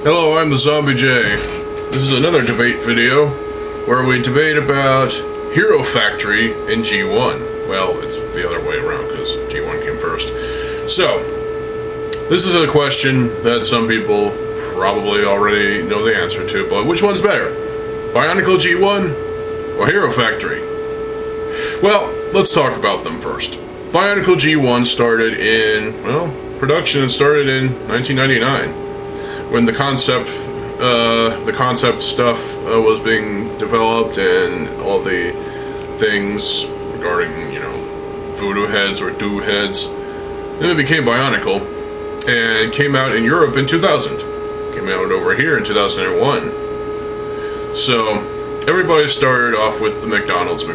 Hello, I'm TheZOMBIEJ. This is another debate video where we debate about Hero Factory and G1. Well, it's the other way around because G1 came first. So, this is a question that some people probably already know the answer to, but which one's better? Bionicle G1 or Hero Factory? Well, let's talk about them first. Bionicle G1 started in, well, production started in 1999. When the concept stuff was being developed and all the things regarding, voodoo heads or do heads. Then it became Bionicle and came out in Europe in 2000. Came out over here in 2001. So everybody started off with the McTorns.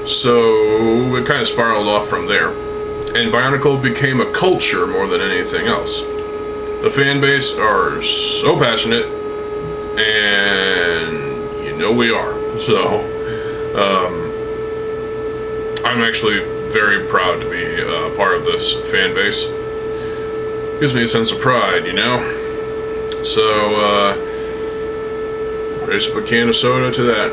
So it kind of spiraled off from there. And Bionicle became a culture more than anything else. The fan base are so passionate, and we are. So, I'm actually very proud to be part of this fan base. Gives me a sense of pride, So, raise up a can of soda to that.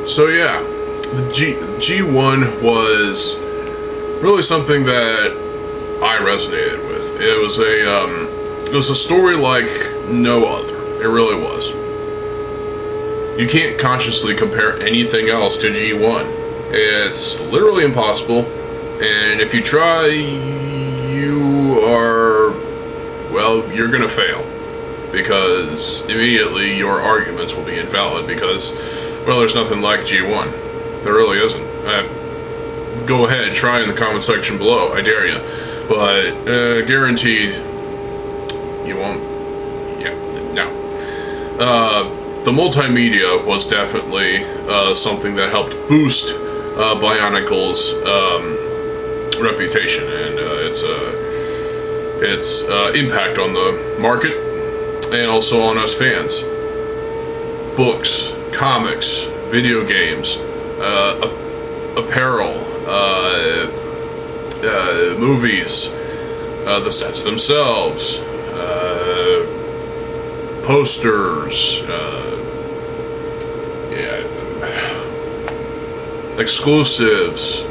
So yeah, the G1 was really something that I resonated with. It was a story like no other. It really was. You can't consciously compare anything else to G1. It's literally impossible, and if you try, you're gonna fail. Because immediately your arguments will be invalid because, there's nothing like G1. There really isn't. Go ahead, try in the comment section below, I dare you. But, guaranteed, you won't. Yeah, no. The multimedia was definitely something that helped boost Bionicle's reputation and its impact on the market. And also on us fans. Books, comics, video games, apparel, movies, the sets themselves, posters, exclusives,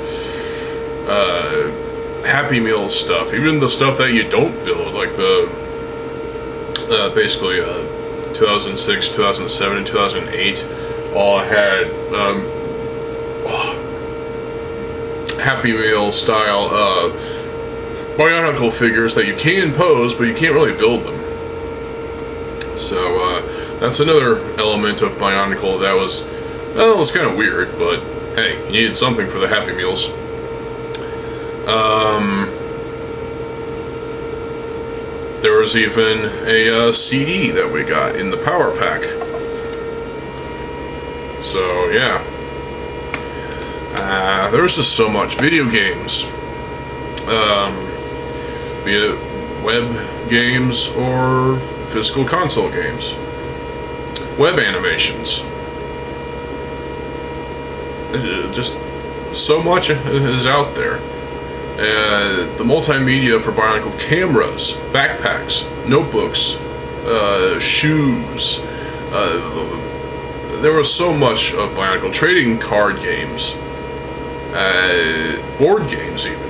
Happy Meal stuff, even the stuff that you don't build, like the basically 2006, 2007, and 2008 all had Happy Meal style Bionicle figures that you can pose, but you can't really build them. So that's another element of Bionicle that was, it was kind of weird, but hey, you needed something for the Happy Meals. There was even a CD that we got in the Power Pack. So, yeah. There was just so much. Video games. Be it web games or physical console games. Web animations. Just so much is out there. The multimedia for Bionicle cameras, backpacks, notebooks, shoes. There was so much of Bionicle. Trading card games, board games even.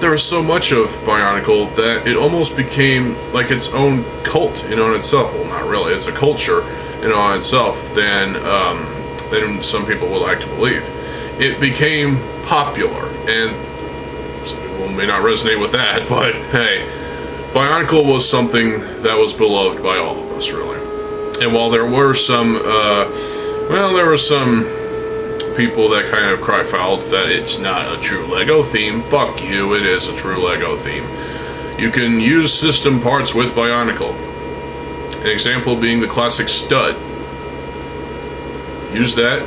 There was so much of Bionicle that it almost became like its own cult in on itself. Well, not really. It's a culture in on itself than some people would like to believe. It became popular, and some people may not resonate with that, but hey, Bionicle was something that was beloved by all of us, really. And while there were some, there were some people that kind of cry foul that it's not a true LEGO theme. Fuck you, it is a true LEGO theme. You can use system parts with Bionicle. An example being the classic stud. Use that,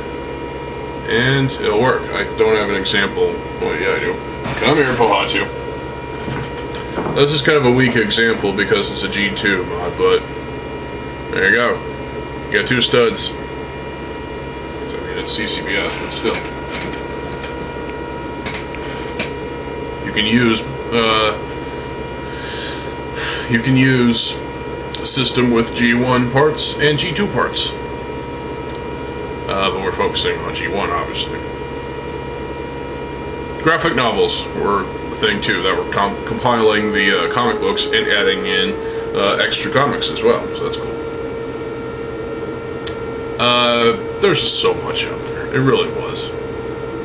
and it'll work. I don't have an example. Well, yeah, I do. Come here, Pohatu. That's just kind of a weak example because it's a G2 mod, but There you go. You got 2 studs. I mean, it's CCBS, but still. You can use a system with G1 parts and G2 parts. But we're focusing on G1, obviously. Graphic novels were the thing, too, that were compiling the comic books and adding in extra comics as well, so that's cool. There's just so much out there. It really was.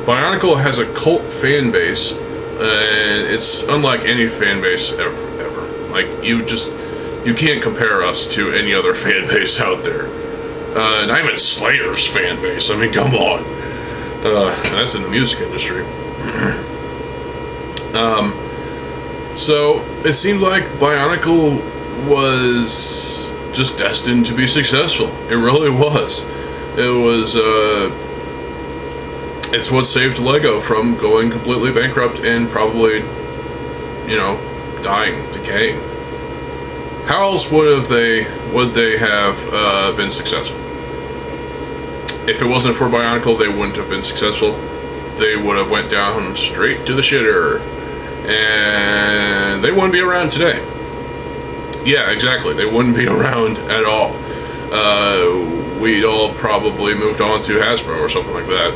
Bionicle has a cult fan base, and it's unlike any fan base ever. Like, you can't compare us to any other fan base out there. Not even Slayer's fan base. I mean, come on. And that's in the music industry. So, it seemed like Bionicle was just destined to be successful. It really was. It was, it's what saved Lego from going completely bankrupt and probably, you know, dying, decaying. How else would they have been successful? If it wasn't for Bionicle, they wouldn't have been successful. They would have went down straight to the shitter, and they wouldn't be around today. Yeah, exactly. They wouldn't be around at all. We'd all probably moved on to Hasbro or something like that.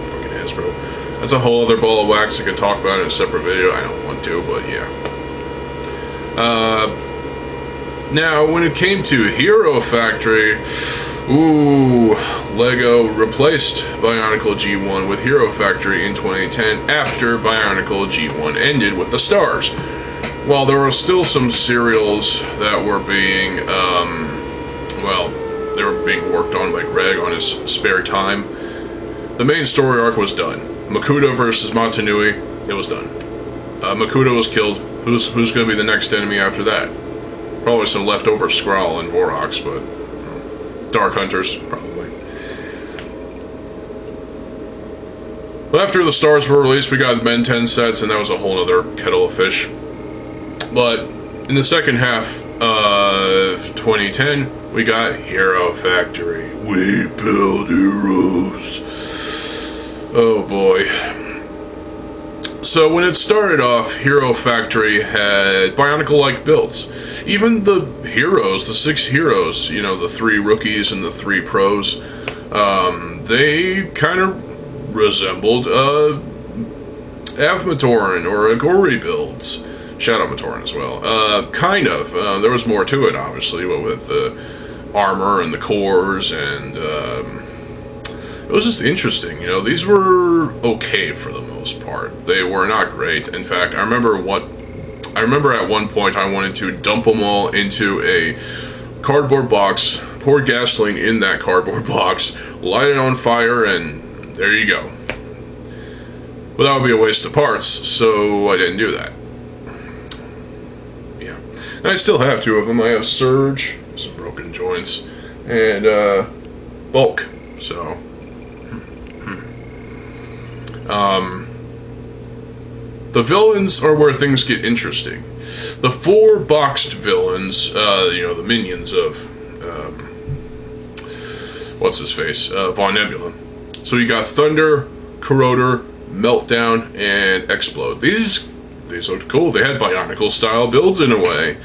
Fucking Hasbro. That's a whole other ball of wax I could talk about in a separate video. I don't want to, but yeah. Now, when it came to Hero Factory, ooh, Lego replaced Bionicle G1 with Hero Factory in 2010 after Bionicle G1 ended with the Stars. While there were still some serials that were being, they were being worked on by Greg on his spare time, the main story arc was done. Makuta versus Montanui, it was done. Makuta was killed. Who's going to be the next enemy after that? Probably some leftover Skrull and Vorox, but Dark Hunters, probably. But after the Stars were released, we got the Ben 10 sets, and that was a whole other kettle of fish. But in the second half of 2010, we got Hero Factory. We build heroes. Oh boy. So when it started off, Hero Factory had Bionicle-like builds. Even the heroes, the 6 heroes, you know, the 3 rookies and the 3 pros, they kind of resembled Avmatoran or Agori builds. Shadow Matoran as well. Kind of. There was more to it, obviously, but with the armor and the cores, and it was just interesting. You know, these were okay for the most part. They were not great. In fact, I remember at one point I wanted to dump them all into a cardboard box, pour gasoline in that cardboard box, light it on fire, and there you go. But that would be a waste of parts, so I didn't do that. Yeah. And I still have 2 of them. I have Surge, some broken joints, and Bulk. So, the villains are where things get interesting. The 4 boxed villains, you know, the minions of, what's-his-face, Von Nebula. So you got Thunder, Corroder, Meltdown, and Explode. These looked cool. They had Bionicle-style builds in a way.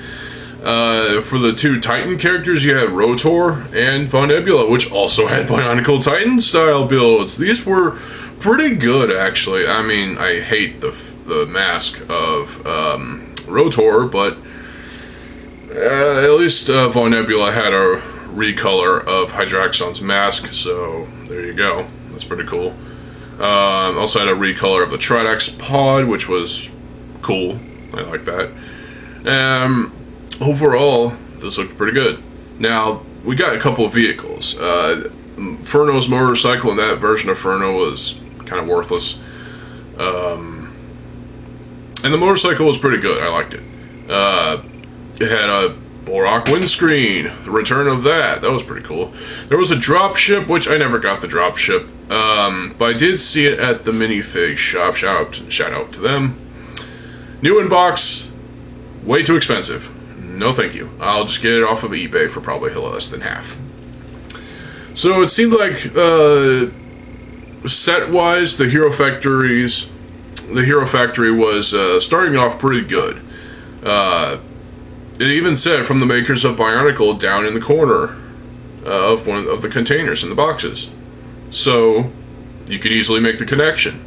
For the 2 Titan characters, you had Rotor and Von Nebula, which also had Bionicle Titan-style builds. These were pretty good, actually. I mean, I hate the mask of Rotor, but at least Von Nebula had a recolor of Hydraxon's mask, so there you go. That's pretty cool. Also had a recolor of the Tridex pod, which was cool. I like that. Overall, this looked pretty good. Now, we got a couple of vehicles. Furno's motorcycle, and that version of Furno was kind of worthless. And the motorcycle was pretty good. I liked it. It had a Borak windscreen. The return of that. That was pretty cool. There was a dropship, which I never got the dropship. But I did see it at the minifig shop. Shout out to them. New in box. Way too expensive. No thank you. I'll just get it off of eBay for probably less than half. So it seemed like, set-wise, the Hero Factory was starting off pretty good. It even said from the makers of Bionicle down in the corner of one of the containers in the boxes. So you could easily make the connection.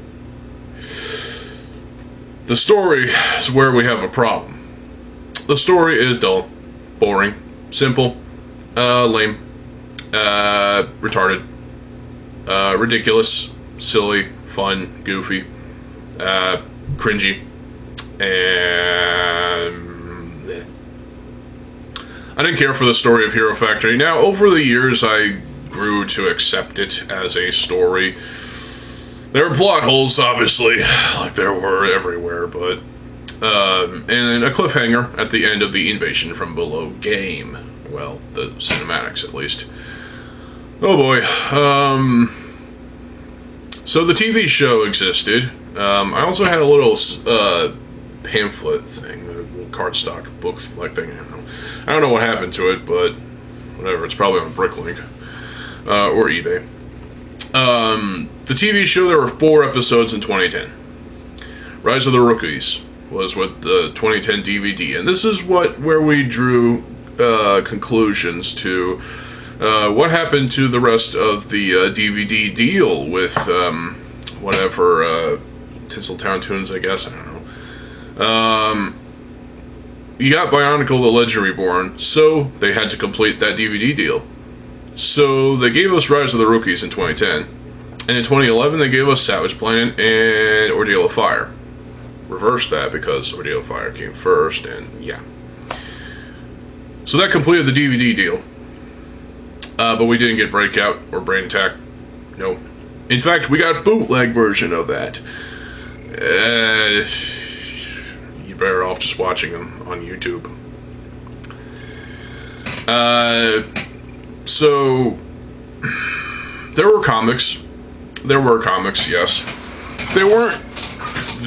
The story is where we have a problem. The story is dull, boring, simple, lame, retarded, ridiculous, silly, fun, goofy, cringy, and I didn't care for the story of Hero Factory. Now, over the years, I grew to accept it as a story. There were plot holes, obviously, like there were everywhere, but and a cliffhanger at the end of the Invasion from Below game. Well, the cinematics, at least. Oh boy. So the TV show existed. I also had a little pamphlet thing, a little cardstock book-like thing. I don't know what happened to it, but whatever. It's probably on Bricklink or eBay. The TV show, there were 4 episodes in 2010. Rise of the Rookies was with the 2010 DVD, and this is where we drew conclusions to what happened to the rest of the DVD deal with whatever Tinseltown Tunes, I guess. I don't know. You got Bionicle: The Legend Reborn, so they had to complete that DVD deal. So they gave us Rise of the Rookies in 2010, and in 2011 they gave us Savage Planet and Ordeal of Fire. Reversed that because Ordeal of Fire came first, and yeah. So that completed the DVD deal. But we didn't get Breakout or Brain Attack. No. In fact, we got bootleg version of that. You're better off just watching them on YouTube. So there were comics. There were comics, yes. They weren't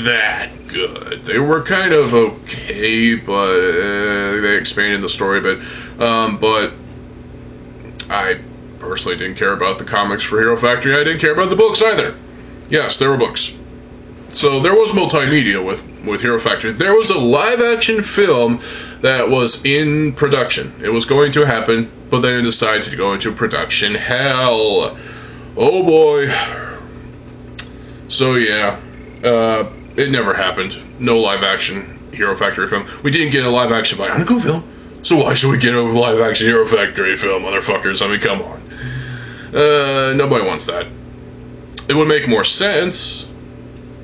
that good. They were kind of okay, but they expanded the story a bit. But I personally didn't care about the comics for Hero Factory. I didn't care about the books either. Yes, there were books. So there was multimedia with Hero Factory. There was a live-action film that was in production. It was going to happen, but then it decided to go into production hell. Oh boy. So yeah, it never happened. No live-action Hero Factory film. We didn't get a live-action Bionicle film. So why should we get a live-action Hero Factory film, motherfuckers? I mean, come on. Nobody wants that. It would make more sense,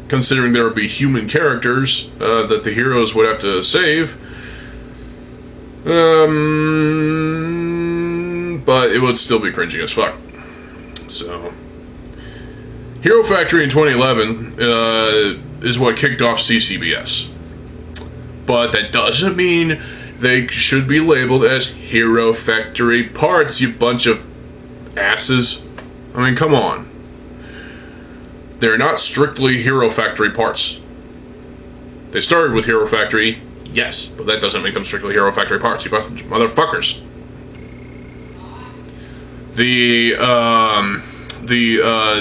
considering there would be human characters that the heroes would have to save. But it would still be cringy as fuck. So, Hero Factory in 2011 is what kicked off CCBS. But that doesn't mean they should be labeled as Hero Factory parts, you bunch of asses. I mean, come on. They're not strictly Hero Factory parts. They started with Hero Factory, yes, but that doesn't make them strictly Hero Factory parts, you motherfuckers. The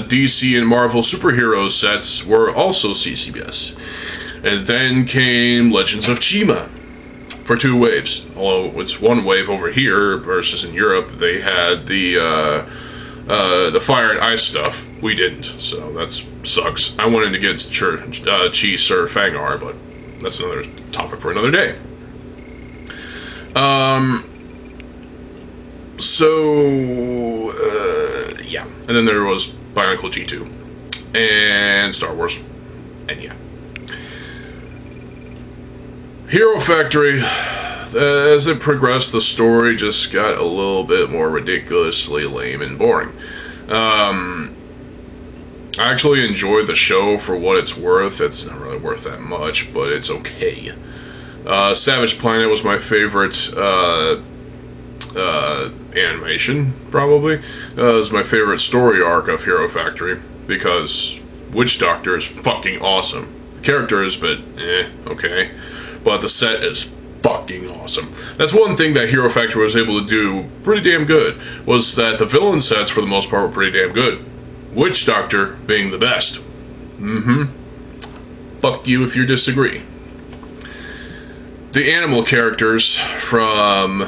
DC and Marvel superhero sets were also CCBS. And then came Legends of Chima for 2 waves. Although it's 1 wave over here versus in Europe, they had the fire and ice stuff. We didn't, so that sucks. I wanted to get Chi Sir Fangar, but that's another topic for another day. Yeah. And then there was Bionicle G2 and Star Wars, and yeah. Hero Factory, as it progressed, the story just got a little bit more ridiculously lame and boring. I actually enjoyed the show for what it's worth. It's not really worth that much, but it's okay. Savage Planet was my favorite animation, probably. It was my favorite story arc of Hero Factory, because Witch Doctor is fucking awesome. The character is a bit okay, but the set is fucking fucking awesome. That's one thing that Hero Factory was able to do pretty damn good, was that the villain sets, for the most part, were pretty damn good. Witch Doctor being the best. Fuck you if you disagree. The animal characters from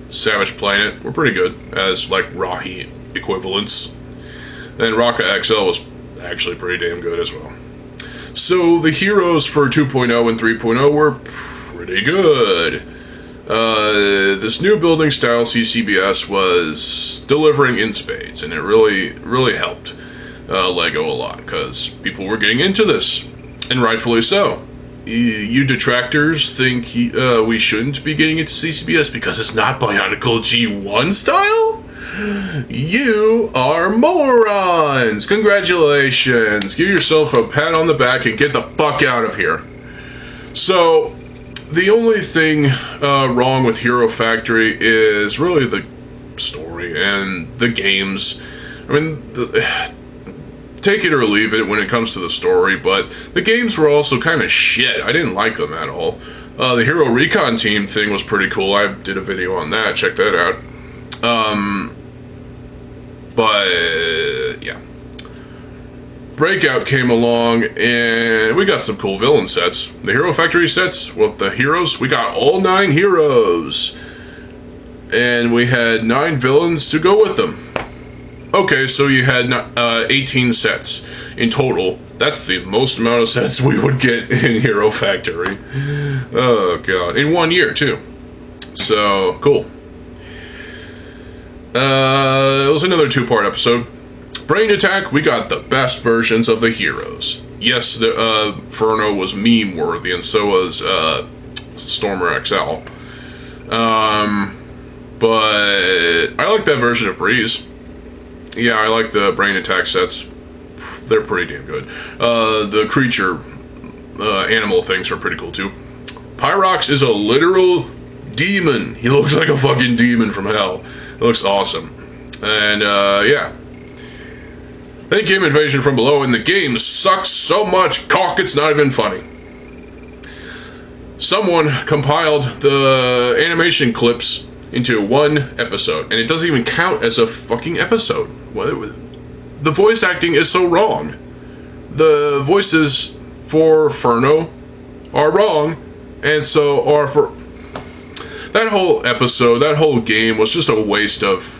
Savage Planet were pretty good, as, like, Rahi equivalents. And Raka XL was actually pretty damn good as well. So the heroes for 2.0 and 3.0 were pretty good. This new building style CCBS was delivering in spades, and it really helped LEGO a lot, because people were getting into this, and rightfully so. You detractors think we shouldn't be getting into CCBS because it's not Bionicle G1 style? You are morons! Congratulations! Give yourself a pat on the back and get the fuck out of here. So, the only thing wrong with Hero Factory is really the story and the games. I mean, take it or leave it when it comes to the story, but the games were also kind of shit. I didn't like them at all. The Hero Recon Team thing was pretty cool. I did a video on that. Check that out. But, yeah. Breakout came along, and we got some cool villain sets. The Hero Factory sets with the heroes, we got all 9 heroes. And we had 9 villains to go with them. Okay, so you had 18 sets in total. That's the most amount of sets we would get in Hero Factory. Oh, God. In 1 year, too. So, cool. It was another 2-part episode. Brain Attack, we got the best versions of the heroes. Yes, Furno was meme-worthy, and so was Stormer XL. But I like that version of Breeze. Yeah, I like the Brain Attack sets. They're pretty damn good. The creature animal things are pretty cool, too. Pyrox is a literal demon. He looks like a fucking demon from hell. It looks awesome. And, yeah. Then came Invasion from Below, and the game sucks so much cock it's not even funny. Someone compiled the animation clips into 1 episode, and it doesn't even count as a fucking episode. The voice acting is so wrong. The voices for Furno are wrong, and so are for... That whole episode, that whole game was just a waste of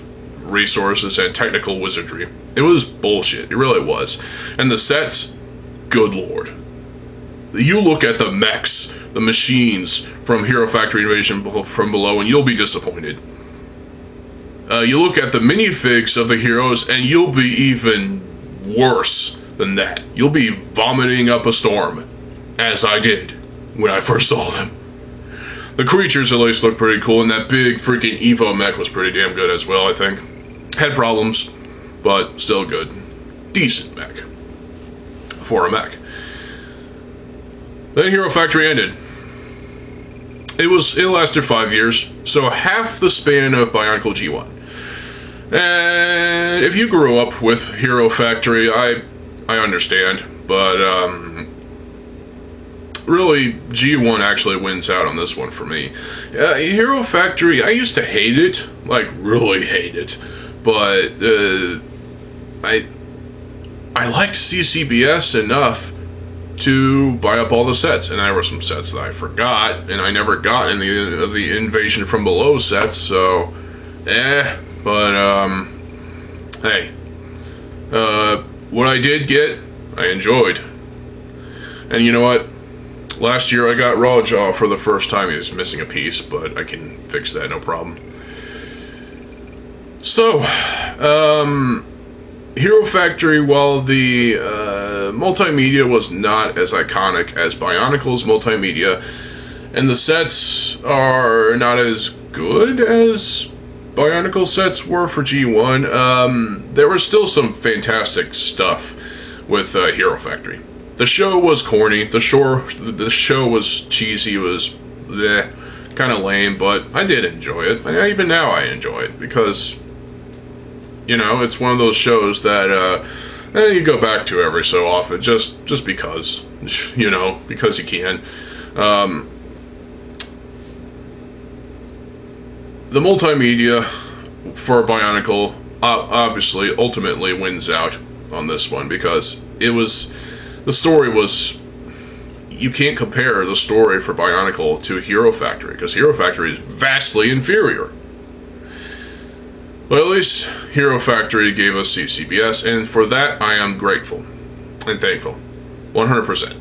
resources and technical wizardry. It was bullshit. It really was. And the sets, good lord. You look at the mechs, the machines from Hero Factory Invasion from Below, and you'll be disappointed. You look at the minifigs of the heroes, and you'll be even worse than that. You'll be vomiting up a storm, as I did when I first saw them. The creatures at least look pretty cool, and that big freaking Evo mech was pretty damn good as well, I think. Had problems, but still good. Decent mech. For a mech. Then Hero Factory ended. It lasted 5 years, so half the span of Bionicle G1. And if you grew up with Hero Factory, I understand, but really, G1 actually wins out on this one for me. Hero Factory, I used to hate it, like really hate it, but I liked CCBS enough to buy up all the sets, and there were some sets that I forgot, and I never got in the Invasion from Below sets, so, but, hey, what I did get, I enjoyed. And you know what? Last year I got Rawjaw for the first time. He was missing a piece, but I can fix that, no problem. So, Hero Factory, while the multimedia was not as iconic as Bionicle's multimedia, and the sets are not as good as Bionicle sets were for G1, there was still some fantastic stuff with Hero Factory. The show was corny, the show was cheesy, it was kind of lame, but I did enjoy it. Even now I enjoy it, because, you know, it's one of those shows that you go back to every so often, just because, you know, because you can. the multimedia for Bionicle obviously ultimately wins out on this one, because the story was, you can't compare the story for Bionicle to Hero Factory, because Hero Factory is vastly inferior. But at least Hero Factory gave us CCBS, and for that I am grateful and thankful, 100%.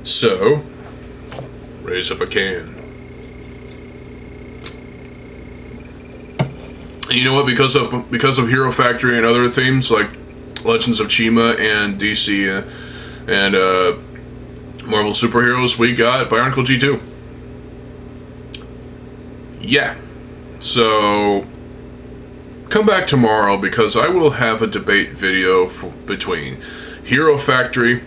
So, raise up a can. And you know what? Because of Hero Factory and other themes like Legends of Chima and DC and Marvel superheroes, we got Bionicle G2. Yeah. So, come back tomorrow, because I will have a debate video between Hero Factory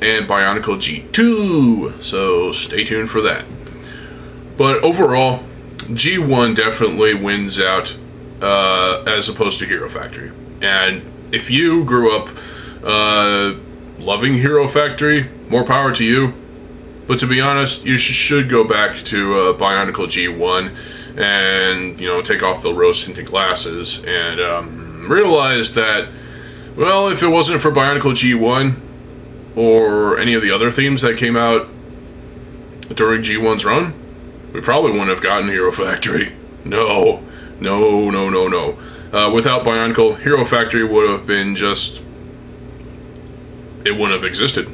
and Bionicle G2. So, stay tuned for that. But overall, G1 definitely wins out as opposed to Hero Factory. And if you grew up loving Hero Factory, more power to you. But to be honest, you should go back to Bionicle G1 and, you know, take off the rose-tinted glasses and realize that, well, if it wasn't for Bionicle G1 or any of the other themes that came out during G1's run, we probably wouldn't have gotten Hero Factory. No. Without Bionicle, Hero Factory would have been just... it wouldn't have existed.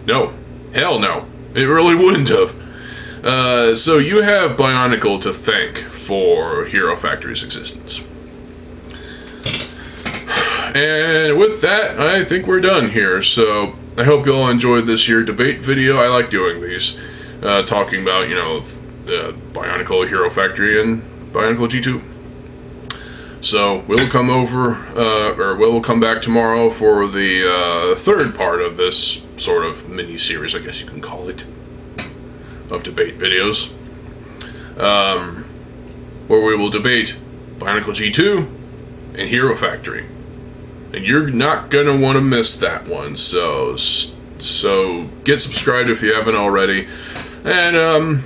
No. Hell no. It really wouldn't have. So you have Bionicle to thank for Hero Factory's existence. And with that, I think we're done here. So I hope you all enjoyed this here debate video. I like doing these. Talking about, you know, the Bionicle, Hero Factory, and Bionicle G2. So we'll come we'll come back tomorrow for the third part of this sort of mini-series, I guess you can call it, of debate videos, where we will debate Bionicle G2 and Hero Factory. And you're not gonna want to miss that one, so get subscribed if you haven't already. And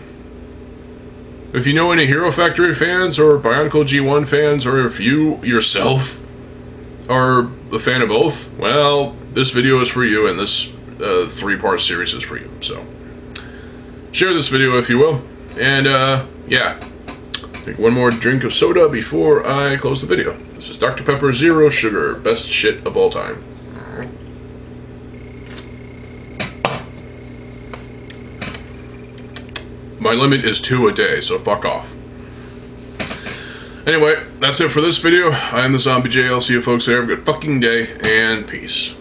if you know any Hero Factory fans or Bionicle G1 fans, or if you yourself are a fan of both, well, this video is for you, and this 3-part series is for you. So share this video if you will, and yeah, take one more drink of soda before I close the video. This is Dr. Pepper Zero Sugar, best shit of all time. My limit is 2 a day, so fuck off. Anyway, that's it for this video. I am TheZOMBIEJ. I'll see you folks there. Have a good fucking day, and peace.